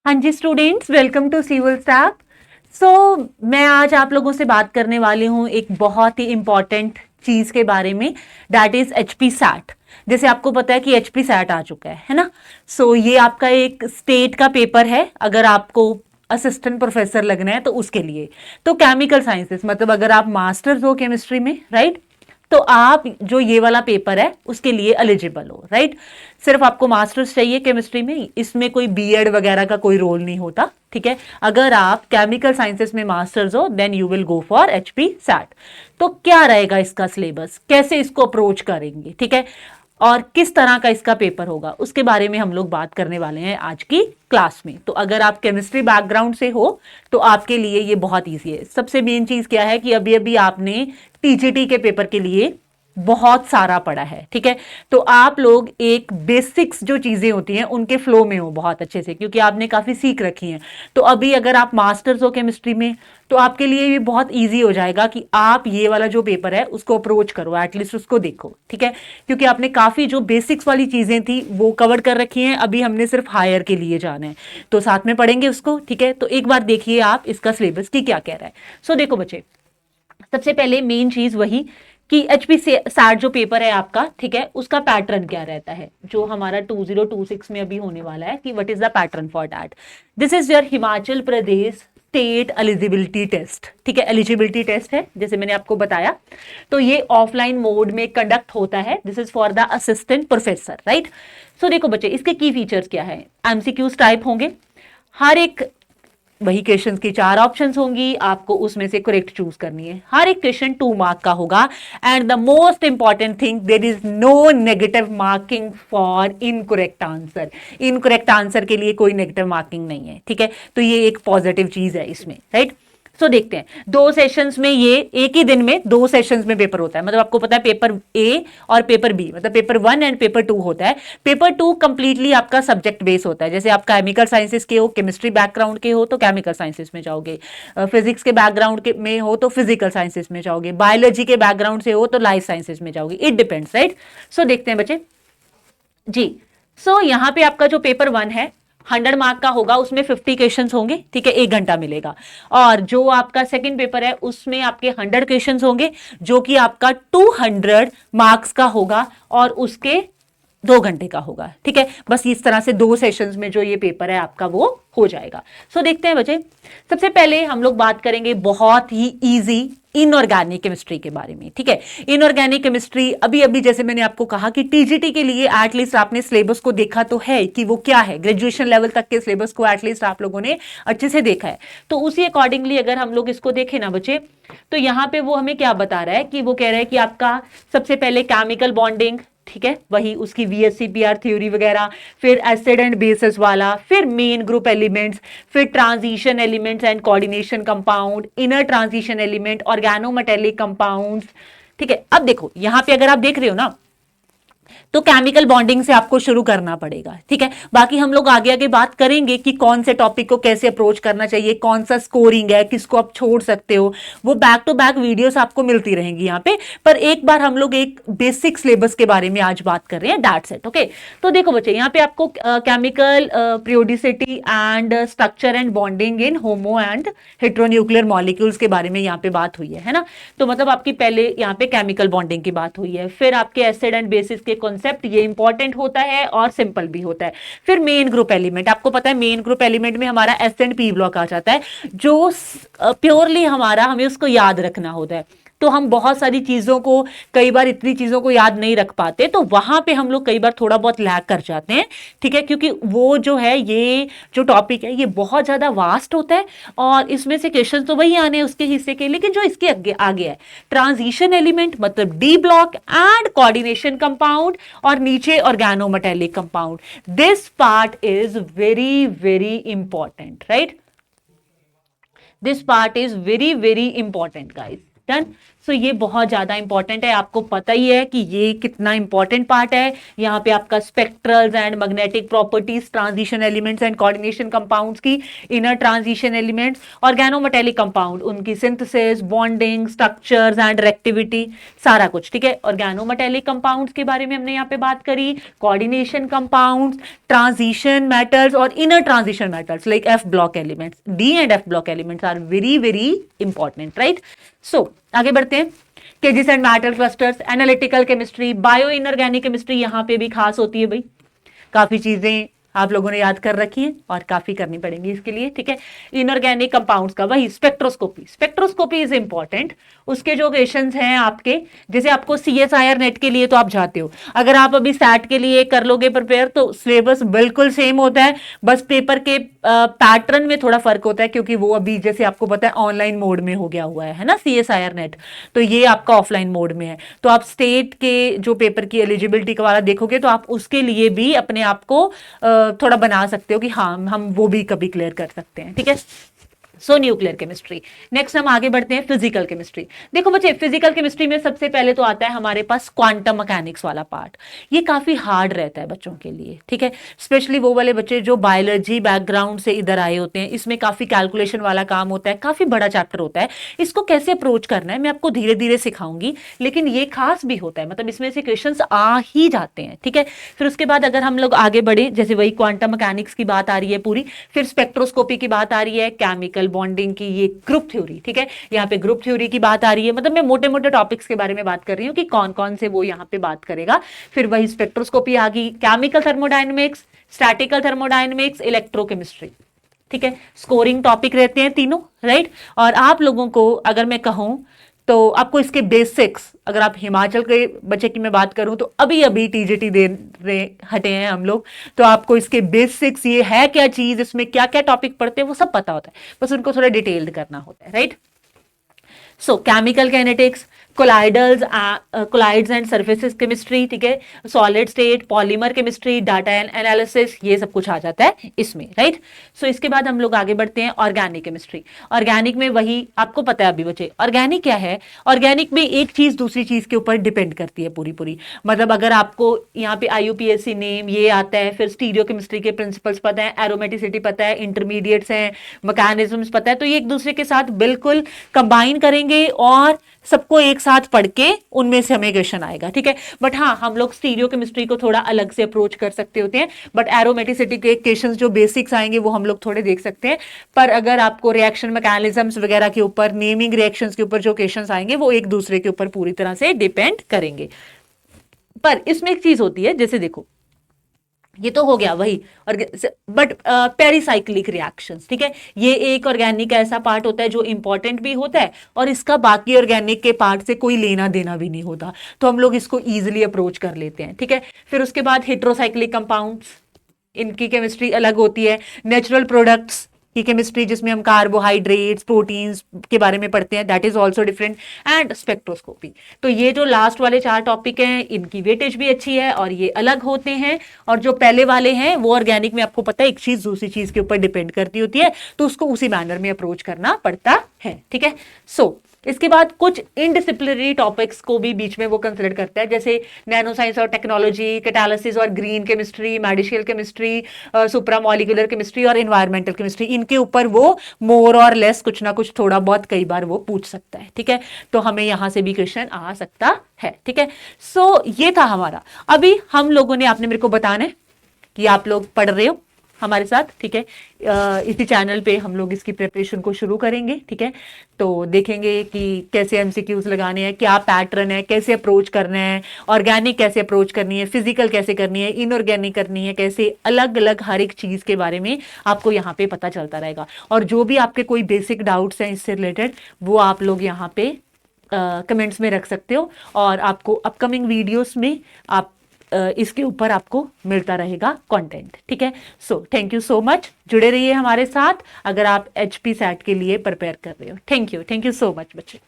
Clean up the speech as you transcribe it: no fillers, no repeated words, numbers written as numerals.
हाँ जी students, welcome to civil step. So मैं आज आप लोगों से बात करने वाली हूँ एक बहुत ही इंपॉर्टेंट चीज के बारे में, दैट इज एचपी सैट। जैसे आपको पता है कि एचपी सैट आ चुका है ना। सो ये आपका एक स्टेट का पेपर है, अगर आपको असिस्टेंट प्रोफेसर लगना है तो उसके लिए। तो केमिकल साइंसेस मतलब अगर आप मास्टर्स हो केमिस्ट्री में, राइट, तो आप जो ये वाला पेपर है उसके लिए एलिजिबल हो, राइट। सिर्फ आपको मास्टर्स चाहिए केमिस्ट्री में, इसमें कोई बीएड वगैरह का कोई रोल नहीं होता, ठीक है। अगर आप केमिकल साइंसेस में मास्टर्स हो then you will go for HP SET. तो क्या रहेगा इसका सिलेबस, कैसे इसको अप्रोच करेंगे, ठीक है, और किस तरह का इसका पेपर होगा, उसके बारे में हम लोग बात करने वाले हैं आज की क्लास में। तो अगर आप केमिस्ट्री बैकग्राउंड से हो तो आपके लिए ये बहुत ईजी है। सबसे मेन चीज क्या है कि अभी अभी आपने टीजीटी के पेपर के लिए बहुत सारा पड़ा है, ठीक है। तो आप लोग एक बेसिक्स जो चीजें होती हैं उनके फ्लो में हो बहुत अच्छे से, क्योंकि आपने काफी सीख रखी हैं। तो अभी अगर आप मास्टर्स हो केमिस्ट्री में तो आपके लिए भी बहुत इजी हो जाएगा कि आप ये वाला जो पेपर है उसको अप्रोच करो, एटलीस्ट उसको देखो, ठीक है। क्योंकि आपने काफी जो बेसिक्स वाली चीजें थी वो कवर कर रखी हैं, अभी हमने सिर्फ हायर के लिए जाना है, तो साथ में पढ़ेंगे उसको, ठीक है। तो एक बार देखिए आप इसका सिलेबस की क्या कह रहा है। सो देखो बच्चे, सबसे पहले मेन चीज वही कि एचपी सैट जो पेपर है आपका, ठीक है, उसका पैटर्न क्या रहता है जो हमारा 2026 में अभी होने वाला है, कि what is the pattern for that. This is your Himachal Pradesh state eligibility test, ठीक है, एलिजिबिलिटी टेस्ट है जैसे मैंने आपको बताया। तो ये ऑफलाइन मोड में कंडक्ट होता है, this is for the assistant professor, right. So देखो बच्चे, इसके की फीचर्स क्या है। एमसीक्यूज टाइप होंगे, हर एक वही क्वेश्चन की 4 ऑप्शंस होंगी, आपको उसमें से करेक्ट चूज करनी है। हर एक क्वेश्चन 2 मार्क का होगा, and the most important thing, there is no negative marking for incorrect answer. Incorrect answer के लिए कोई नेगेटिव मार्किंग नहीं है, ठीक है। तो ये एक पॉजिटिव चीज है इसमें, राइट। सो देखते हैं, 2 सेशंस में, ये एक ही दिन में 2 सेशंस में पेपर होता है। मतलब आपको पता है पेपर ए और पेपर बी, मतलब पेपर 1 एंड पेपर 2 होता है। पेपर 2 कंप्लीटली आपका सब्जेक्ट बेस होता है। जैसे आप केमिकल साइंसेस के हो, केमिस्ट्री बैकग्राउंड के हो तो केमिकल साइंसेस में जाओगे, फिजिक्स के बैकग्राउंड में हो तो फिजिकल साइंसेस में जाओगे, बायोलॉजी के बैकग्राउंड से हो तो लाइफ साइंसेस में जाओगे, इट डिपेंड्स, राइट। सो देखते हैं बच्चे जी। सो यहां पे आपका जो पेपर 1 है 100 मार्क का होगा, उसमें 50 क्वेश्चंस होंगे, ठीक है, 1 घंटा मिलेगा। और जो आपका सेकंड पेपर है उसमें आपके 100 क्वेश्चंस होंगे, जो कि आपका 200 मार्क्स का होगा और उसके 2 घंटे का होगा, ठीक है। बस इस तरह से 2 सेशंस में जो ये पेपर है आपका वो हो जाएगा। सो देखते हैं बच्चे, सबसे पहले हम लोग बात करेंगे बहुत ही इजी इनऑर्गेनिक केमिस्ट्री के बारे में, ठीक है। इनऑर्गेनिक केमिस्ट्री अभी अभी जैसे मैंने आपको कहा कि टीजीटी के लिए एटलीस्ट आपने सिलेबस को देखा तो है कि वो क्या है, ग्रेजुएशन लेवल तक के सिलेबस को एटलीस्ट आप लोगों ने अच्छे से देखा है। तो उसी अकॉर्डिंगली अगर हम लोग इसको देखें ना बच्चे, तो यहां पे वो हमें क्या बता रहा है कि वो कह रहा है कि आपका सबसे पहले केमिकल बॉन्डिंग, ठीक है, वही उसकी वीएससीपीआर थ्योरी वगैरह, फिर एसिड एंड बेसिस वाला, फिर मेन ग्रुप एलिमेंट्स, फिर transition elements and coordination compound, inner transition element, organometallic compounds, ठीक है। अब देखो यहां पे अगर आप देख रहे हो ना, तो केमिकल बॉन्डिंग से आपको शुरू करना पड़ेगा, ठीक है। बाकी हम लोग आगे आगे बात करेंगे कि कौन से टॉपिक को कैसे अप्रोच करना चाहिए, कौन सा स्कोरिंग है, किसको आप छोड़ सकते हो, वो बैक टू बैक वीडियोस आपको मिलती रहेंगी यहाँ पे। पर एक बार हम लोग एक बेसिक सिलेबस के बारे में आज बात कर रहे हैं, दैट्स इट, ओके। तो देखो बच्चे, यहाँ पे आपको chemical periodicity and structure and bonding in homo and heteronuclear molecules के बारे में यहाँ पे बात हुई है ना। तो मतलब आपकी पहले यहाँ पे केमिकल बॉन्डिंग की बात हुई है, फिर आपके एसिड एंड बेसिस के कॉन्सेप्ट, ये इंपॉर्टेंट होता है और सिंपल भी होता है। फिर मेन ग्रुप एलिमेंट, आपको पता है मेन ग्रुप एलिमेंट में हमारा एस एंड पी ब्लॉक आ जाता है, जो प्योरली हमारा हमें उसको याद रखना होता है। तो हम बहुत सारी चीजों को, कई बार इतनी चीजों को याद नहीं रख पाते, तो वहां पे हम लोग कई बार थोड़ा बहुत लैग कर जाते हैं, ठीक है। क्योंकि वो जो है, ये जो टॉपिक है ये बहुत ज्यादा वास्ट होता है और इसमें से क्वेश्चन तो वही आने हैं उसके हिस्से के, लेकिन जो इसके आगे आगे है ट्रांजिशन एलिमेंट मतलब D block and coordination compound, और नीचे organometallic compound, this part is very very important, right. This part is very very important guys, done. सो ये बहुत ज्यादा इंपॉर्टेंट है, आपको पता ही है कि ये कितना इंपॉर्टेंट पार्ट है। यहाँ पे आपका spectrals and magnetic properties, transition elements and coordination compounds की inner transition elements, organometallic compound उनकी synthesis, bonding, structures and reactivity, सारा कुछ, ठीक है। ऑर्गेनोमेटेलिक कंपाउंड्स के बारे में हमने यहाँ पे बात करी, कोऑर्डिनेशन कंपाउंड्स, ट्रांजिशन मेटल्स और inner transition metals like F block elements. D and F block elements are very very important, right. So आगे बढ़ते हैं। Cages and metal clusters, analytical chemistry, bio inorganic chemistry यहाँ पे भी खास होती है भाई। काफी चीजें आप लोगों ने याद कर रखी हैं और काफी करनी पड़ेंगी इसके लिए, ठीक है। इनऑर्गेनिक कंपाउंड्स का वही स्पेक्ट्रोस्कोपी, स्पेक्ट्रोस्कोपी इज इंपॉर्टेंट। उसके जो क्वेश्चंस हैं आपके, जैसे आपको CSIR नेट के लिए तो आप जाते हो, अगर आप अभी सैट के लिए कर लोगे प्रिपेयर तो सिलेबस बिल्कुल सेम होता है, बस पेपर के पैटर्न में थोड़ा फर्क होता है, क्योंकि वो अभी जैसे आपको पता है ऑनलाइन मोड में हो गया हुआ है ना CSIR नेट, तो ये आपका ऑफलाइन मोड में है। तो आप स्टेट के जो पेपर की एलिजिबिलिटी का वाला देखोगे तो आप उसके लिए भी अपने आप को थोड़ा बना सकते हो कि हाँ हम वो भी कभी क्लियर कर सकते हैं, ठीक है। सो न्यूक्लियर केमिस्ट्री। नेक्स्ट हम आगे बढ़ते हैं फिजिकल केमिस्ट्री। देखो बच्चे, फिजिकल केमिस्ट्री में सबसे पहले तो आता है हमारे पास क्वांटम मैकेनिक्स वाला पार्ट। ये काफी हार्ड रहता है बच्चों के लिए, ठीक है, स्पेशली वो वाले बच्चे जो बायोलॉजी बैकग्राउंड से इधर आए होते हैं। इसमें काफी कैलकुलेशन वाला काम होता है, काफी बड़ा चैप्टर होता है। इसको कैसे अप्रोच करना है मैं आपको धीरे धीरे सिखाऊंगी, लेकिन ये खास भी होता है, मतलब इसमें से क्वेश्चन आ ही जाते हैं, ठीक है। फिर उसके बाद अगर हम लोग आगे बढ़े, जैसे वही क्वांटम मैकेनिक्स की बात आ रही है पूरी, फिर स्पेक्ट्रोस्कोपी की बात आ रही है, केमिकल बॉन्डिंग की, ये ग्रुप थ्योरी, ठीक है, यहाँ पे ग्रुप थ्योरी की बात आ रही है। मतलब मैं मोटे मोटे टॉपिक्स के बारे में बात कर रही हूँ कि कौन कौन से वो यहाँ पे बात करेगा। फिर वही स्पेक्ट्रोस्कोपी आ गई, chemical thermodynamics, statistical thermodynamics, electrochemistry, ठीक है। स्कोरिंग टॉपिक रहते हैं तीनों, राइट। और आप लोगों को अगर मैं कहूं तो आपको इसके बेसिक्स, अगर आप हिमाचल के बच्चे की मैं बात करूं तो अभी अभी TGT दे रहे हटे हैं हम लोग, तो आपको इसके बेसिक्स, ये है क्या चीज, इसमें क्या क्या टॉपिक पढ़ते हैं वो सब पता होता है, बस उनको थोड़ा डिटेल्ड करना होता है, right. So chemical kinetics, colloids and surfaces chemistry, ठीक है, solid state, polymer chemistry, data analysis, ये सब कुछ आ जाता है इसमें, राइट। सो इसके बाद हम लोग आगे बढ़ते हैं ऑर्गेनिक केमिस्ट्री। ऑर्गेनिक में वही आपको पता है अभी बच्चे, ऑर्गेनिक क्या है। ऑर्गेनिक में एक चीज दूसरी चीज के ऊपर डिपेंड करती है पूरी पूरी। मतलब अगर आपको यहाँ पे IUPAC नेम ये आता है, फिर स्टीरियो केमिस्ट्री के प्रिंसिपल्स पता है, एरोमेटिसिटी पता है, इंटरमीडिएट्स हैं, मैकेनिज्म्स पता है, तो ये एक दूसरे के साथ बिल्कुल कंबाइन करेंगे और सबको एक साथ पढ़ के उनमें से हमें क्वेश्चन आएगा, ठीक है। बट हाँ, हम लोग स्टीरियो केमिस्ट्री को थोड़ा अलग से अप्रोच कर सकते होते हैं, बट एरोमेटिसिटी के क्वेश्चंस जो बेसिक्स आएंगे वो हम लोग थोड़े देख सकते हैं। पर अगर आपको रिएक्शन मैकेनिज्म्स वगैरह के ऊपर, नेमिंग रिएक्शंस के ऊपर जो क्वेश्चंस आएंगे वो एक दूसरे के ऊपर पूरी तरह से डिपेंड करेंगे। पर इसमें एक चीज होती है, जैसे देखो ये तो हो गया वही, और बट पेरिसाइक्लिक रिएक्शंस, ठीक है, ये एक ऑर्गेनिक ऐसा पार्ट होता है जो इंपॉर्टेंट भी होता है और इसका बाकी ऑर्गेनिक के पार्ट से कोई लेना देना भी नहीं होता, तो हम लोग इसको इजीली अप्रोच कर लेते हैं, ठीक है। फिर उसके बाद हेट्रोसाइक्लिक कंपाउंड्स, इनकी केमिस्ट्री अलग होती है। नेचुरल प्रोडक्ट्स की केमिस्ट्री, जिसमें हम कार्बोहाइड्रेट्स, प्रोटीन्स के बारे में पढ़ते हैं, that is also different. And spectroscopy. तो ये जो लास्ट वाले 4 टॉपिक हैं, इनकी वेटेज भी अच्छी है और ये अलग होते हैं, और जो पहले वाले हैं वो ऑर्गेनिक में आपको पता है एक चीज दूसरी चीज के ऊपर डिपेंड करती होती है, तो उसको उसी मैनर में अप्रोच करना पड़ता है, ठीक है। सो इसके बाद कुछ इनडिसिप्लिनरी टॉपिक्स को भी बीच में वो कंसिडर करता है, जैसे नैनो साइंस और टेक्नोलॉजी, कैटालिसिस और green chemistry, medicinal chemistry, supramolecular chemistry और एनवायरमेंटल केमिस्ट्री। इनके ऊपर वो मोर और लेस कुछ ना कुछ थोड़ा बहुत कई बार वो पूछ सकता है, ठीक है। तो हमें यहां से भी क्वेश्चन आ सकता है, ठीक है। सो ये था हमारा। अभी हम लोगों ने, आपने मेरे को बताना है कि आप लोग पढ़ रहे हो हमारे साथ, ठीक है। इसी चैनल पे हम लोग इसकी प्रिपरेशन को शुरू करेंगे, ठीक है। तो देखेंगे कि कैसे MCQs लगाने हैं, क्या पैटर्न है, कैसे अप्रोच करना है, ऑर्गेनिक कैसे अप्रोच करनी है, फिजिकल कैसे करनी है, इनऑर्गेनिक करनी है कैसे, अलग अलग हर एक चीज के बारे में आपको यहाँ पे पता चलता रहेगा। और जो भी आपके कोई बेसिक डाउट्स हैं इससे रिलेटेड, वो आप लोग यहाँ पे कमेंट्स में रख सकते हो, और आपको अपकमिंग वीडियोस में आप इसके ऊपर आपको मिलता रहेगा कंटेंट, ठीक है। So thank you so much, जुड़े रहिए हमारे साथ अगर आप HP SAT के लिए प्रिपेयर कर रहे हो। थैंक यू सो मच बच्चे।